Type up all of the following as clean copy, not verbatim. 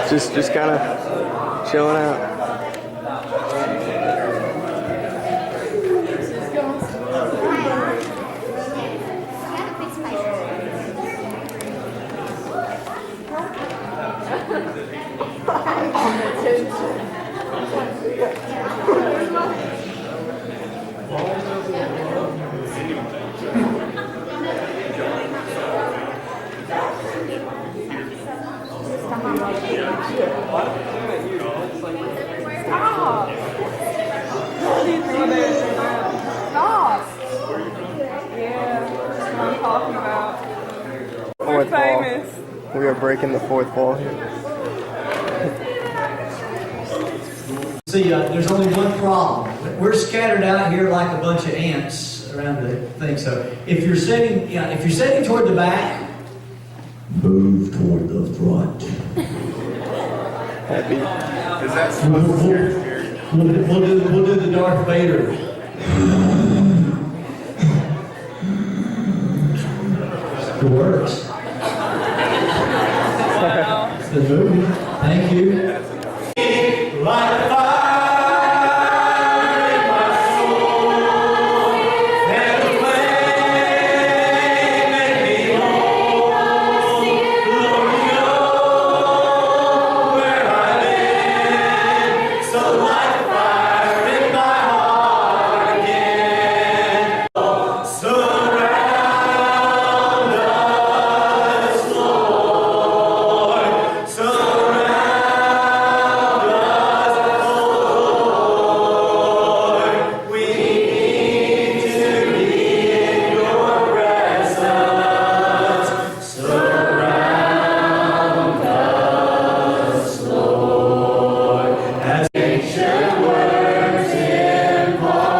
Just kind of chilling out. Famous. We are breaking the fourth wall here. See, there's only one problem. We're scattered out here like a bunch of ants around the thing. So if you're sitting, if you're sitting toward the back, move toward the front. Happy. Is that supposed to scare you? We'll do the Darth Vader. It works. The movie. Thank you. Like fire in my soul, and the flame make me whole. Lord, you know where I've been, so light the fire in my heart again. Surround us, Lord. Surround us, Lord. We need to be in your presence. Surround us, Lord. As ancient words impart,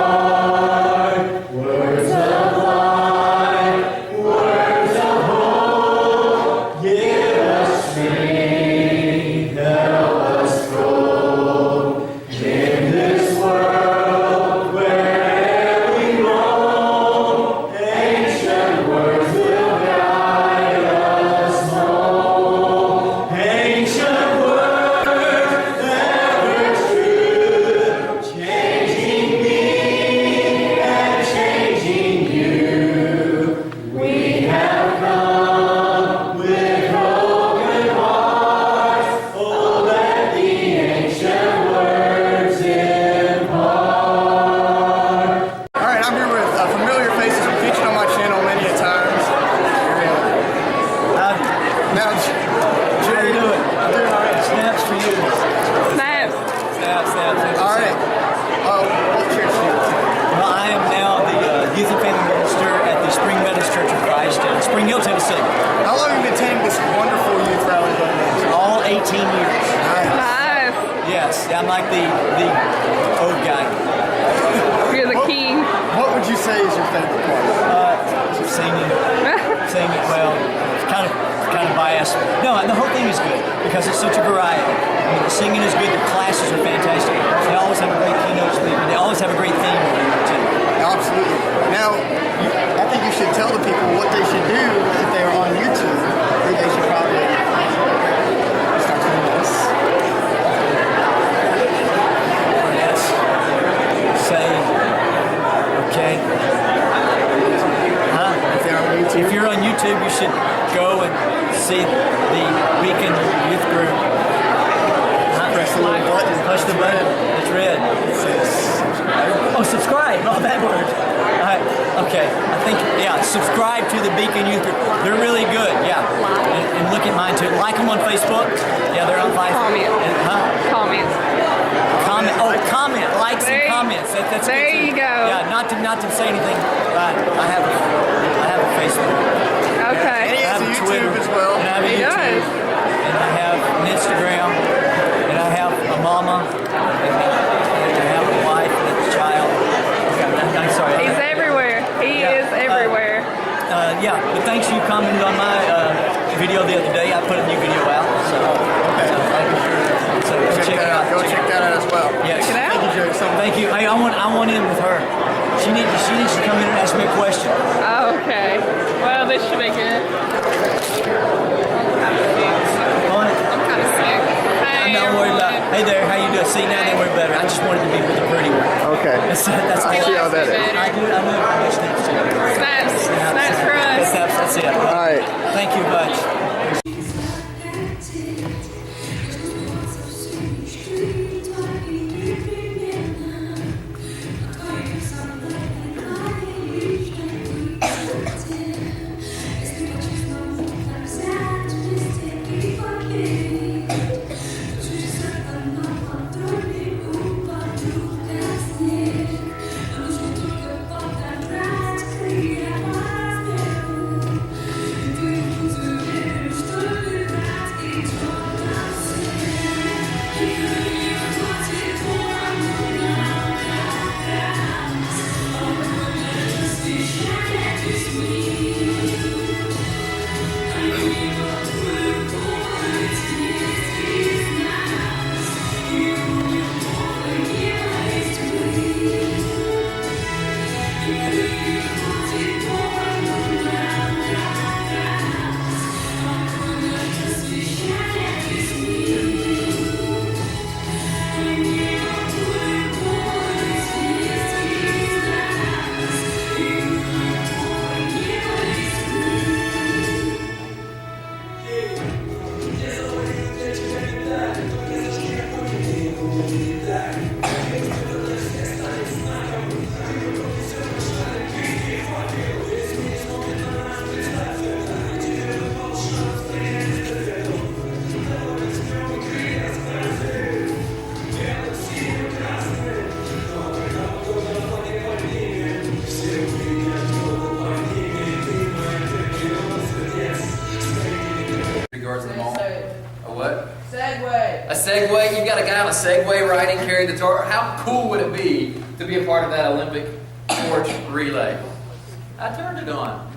words of life, words of hope, give us strength, help us grow in this world where'er we roam. Ancient words will guide us home. Ancient words, ever true, changing me and changing you. We have come with broken hearts. Oh, let the ancient words impart. Alright, I'm here with familiar faces I've featured on my channel many a times. Now, Jerry, I'm doing alright. Snaps for you. Snaps. Snaps. Alright. What church do you attend? Well, I am now the youth and family minister at the Spring Methodist Church of Christ in Spring Hill, Tennessee. How long have you been attending this wonderful youth rally? All 18 years. Nice. Yes, I'm like the old guy. You're the king. What would you say is your favorite part? Singing well. It's kind of biased. No, the whole thing is good because it's such a variety. I mean, the singing is good. The classes are fantastic. They always have a great keynote speaker. They always have a great theme too. Absolutely. Now, I think you should tell the people what they should do if they are on YouTube. I think they should probably start doing this. Yes. Say, okay. Huh? If they're on YouTube. If you're on YouTube, you should go and see the Beacon Youth Group. Press the little button. Push the button. It's red. It says subscribe. Oh, subscribe. Oh, that word. Okay. I think, subscribe to the Beacon Youth Group. They're really good, yeah. And look at mine too. Like them on Facebook. Yeah, they're on Facebook. Comment. Comment. Oh, comment. Likes and comments. That's there good too. you go. Yeah, not to say anything. I have a Facebook. Okay. And he has a YouTube as well. And I have a He YouTube. does. And I have an Instagram. And I have a mama. And I have a wife and a child. I'm sorry. He's everywhere. He is everywhere. But thanks you commented on my video the other day. I put a new video out. So, okay. Check that out. Go check that out as well. Yes. Check it out. Thank you, Joey, so much. Thank you. Hey, I want in with her. She needs to come in and ask me a question. Oh, okay. Well, this should be good. On it. I'm kind of sick. I'm not worried about it. Hey there, how you doing? See, now they worry better. I just wanted to be with the pretty one. Okay. That's all. I see how that is. I do. I know. Snaps too. Snaps for us. Snaps. That's it. All right. Thank you much. Regards to the mall. A what? Segway. A Segway? You got a guy on a Segway riding, carrying the torch. How cool would it be to be a part of that Olympic torch relay? I turned it on.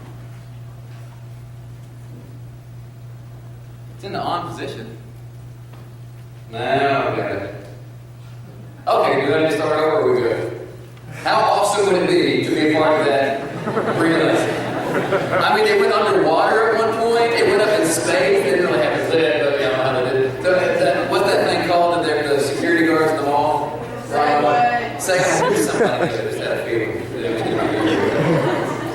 It's in the on position. Now, okay. Okay, do I need to start over? Or are we good? How awesome would it be to be a part of that relay? I mean, they went underwater at one point. It went up in space. They didn't really have to live, but you know how they did it. What's that thing called? The security guards in the mall? Segway. Segway. Somebody just had a feeling.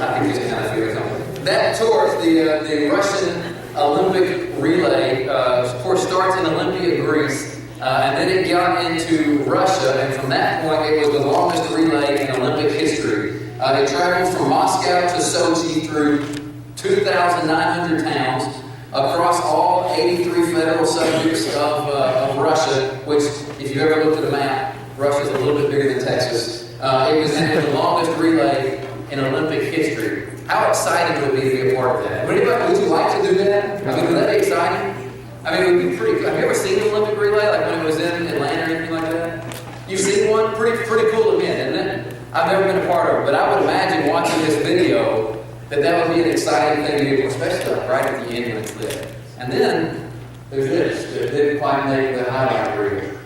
I think just kind of feeling something. That torch, the Russian Olympic relay, of course, starts in Olympia, Greece. And then it got into Russia, and from that point, it was the longest relay in Olympic history. It traveled from Moscow to Sochi through 2,900 towns across all 83 federal subjects of Russia, which, if you've ever looked at a map, Russia's a little bit bigger than Texas. It was the longest relay in Olympic history. How exciting would it be to be a part of that? Would you like to do that? I mean, would that be exciting? I mean, it would be pretty cool. Have you ever seen an Olympic relay, like when it was in Atlanta or anything like that? You've seen one? Pretty cool event, isn't it? I've never been a part of it, but I would imagine watching this video that would be an exciting thing to do, especially like right at the end when it's lit. And then there's this. They didn't quite make the highlight reel.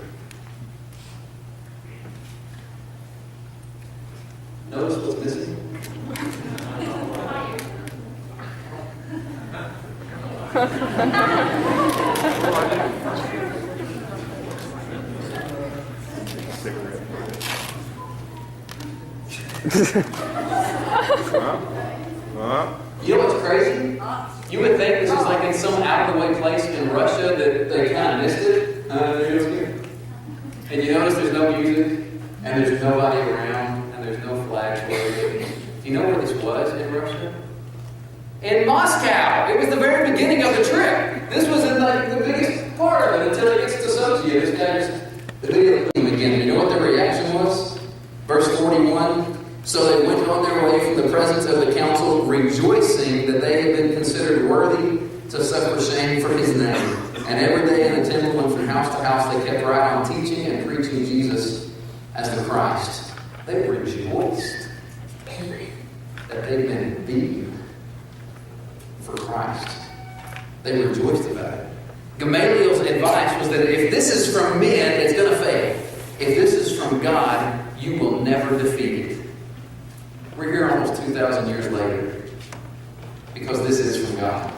Notice what's missing. You know what's crazy? You would think this is like in some out-of-the-way place in Russia that they kind of missed it. And you notice there's no music, and there's nobody around, and there's no flags waving. Do you know where this was in Russia? In Moscow. It was the very beginning of the trip. This was in like the biggest part of it until it gets to Sochi. This guy just the video again. You know what the reaction was? Verse 41. So they went on their way from the presence of the council, rejoicing that they had been considered worthy to suffer shame for his name. And every day in the temple and from house to house they kept right on teaching and preaching Jesus as the Christ. They rejoiced that they'd been beaten for Christ. They rejoiced about it. Gamaliel's advice was that if this is from men, it's going to fail. If this is from God, you will never defeat it. We're here almost 2,000 years later because this is from God.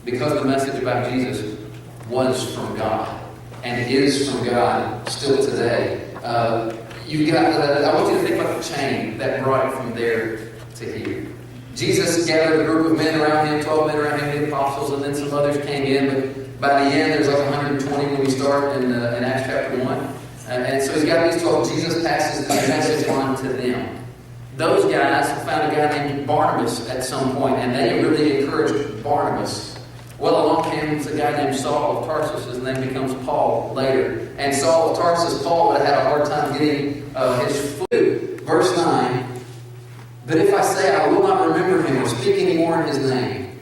Because the message about Jesus was from God and is from God still today. You've got I want you to think about the chain that brought it from there to here. Jesus gathered a group of men around him, 12 men around him, the apostles, and then some others came in. But by the end, there's like 120 when we start in Acts chapter 1. And so he's got these 12. Jesus passes the message on to them. Those guys found a guy named Barnabas at some point, and they really encouraged Barnabas. Well, along comes a guy named Saul of Tarsus. His name becomes Paul later. And Saul of Tarsus, Paul would have had a hard time getting his food. Verse 9. But if I say I will not remember him or speak any more in his name,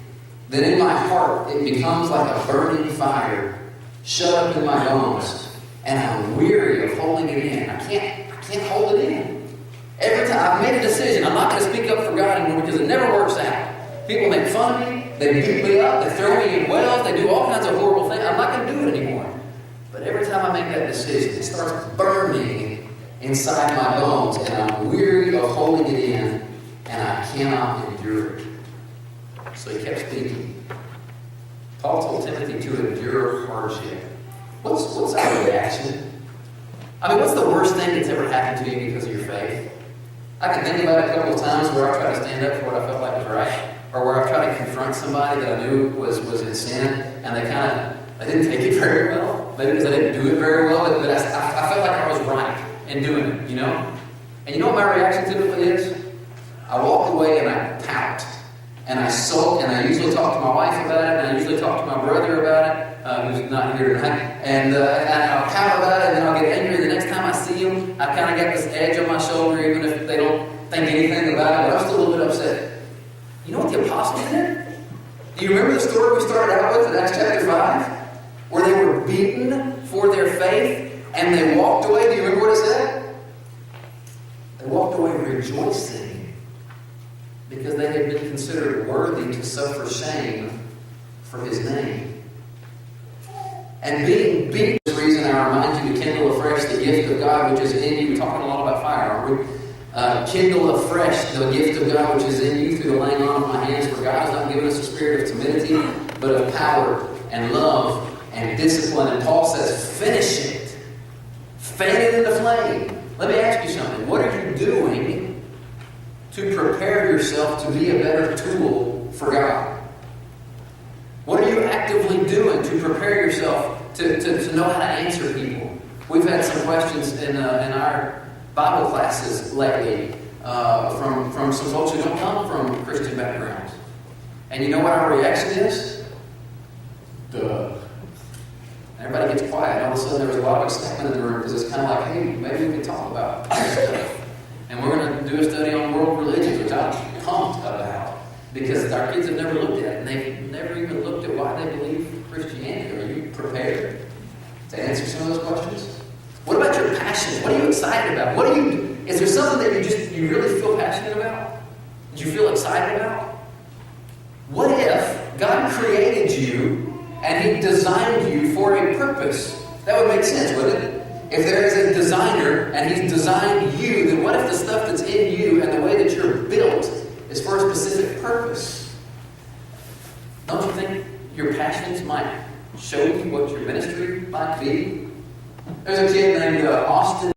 then in my heart it becomes like a burning fire shut up in my bones, and I'm weary of holding it in. I can't hold it in. Every time I've made a decision, I'm not going to speak up for God anymore because it never works out. People make fun of me, they beat me up, they throw me in wells, they do all kinds of horrible things. I'm not going to do it anymore. But every time I make that decision, it starts burning inside my bones, and I'm weary of holding it in, and I cannot endure it. So he kept speaking. Paul told Timothy to endure hardship. What's our reaction? I mean, what's the worst thing that's ever happened to you because of your faith? I can think about it a couple of times where I tried to stand up for what I felt like was right, or where I tried to confront somebody that I knew was in sin, and they didn't take it very well. Maybe because I didn't do it very well, but I felt like I was right in doing it, you know? And you know what my reaction typically is? I walk away and I pout. And I sulk, and I usually talk to my wife about it, and I usually talk to my brother about it, who's not here tonight. And I'll pout about it, and then I'll get angry. The next time I see them, I kind of got this edge on my shoulder, even if they don't think anything about it, but I'm still a little bit upset. You know what the apostles did? Do you remember the story we started out with in Acts chapter 5? Where they were beaten for their faith, and they walked away. Do you remember what it said? They walked away rejoicing, because they had been considered worthy to suffer shame for his name. And being beaten is the reason I remind you to kindle afresh the gift of God which is in you. We're talking a lot about fire, aren't we? Kindle afresh the gift of God which is in you through the laying on of my hands. For God has not given us a spirit of timidity, but of power and love and discipline. And Paul says, finish it. Fan it in the flame. Let me ask you something. What are you doing to prepare yourself to be a better tool for God? What are you actively doing to prepare yourself to know how to answer people? We've had some questions in our Bible classes lately from some folks who don't come from Christian backgrounds. And you know what our reaction is? Duh. Everybody gets quiet. All of a sudden there was a lot of excitement in the room because it's kind of like, hey, maybe we can talk about this stuff. And we're going to do a study on world religions, which I'm pumped about, because our kids have never looked at it, and they've never even looked at why they believe Christianity. Are you prepared to answer some of those questions? What about your passion? What are you excited about? Is there something that you really feel passionate about? That you feel excited about? What if God created you and He designed you for a purpose? That would make sense, wouldn't it? If there is a designer and He's designed you, then what if the stuff that's in you and the way that you're built is for a specific purpose? Don't you think your passions might show you what your ministry might be? There's a kid named Austin.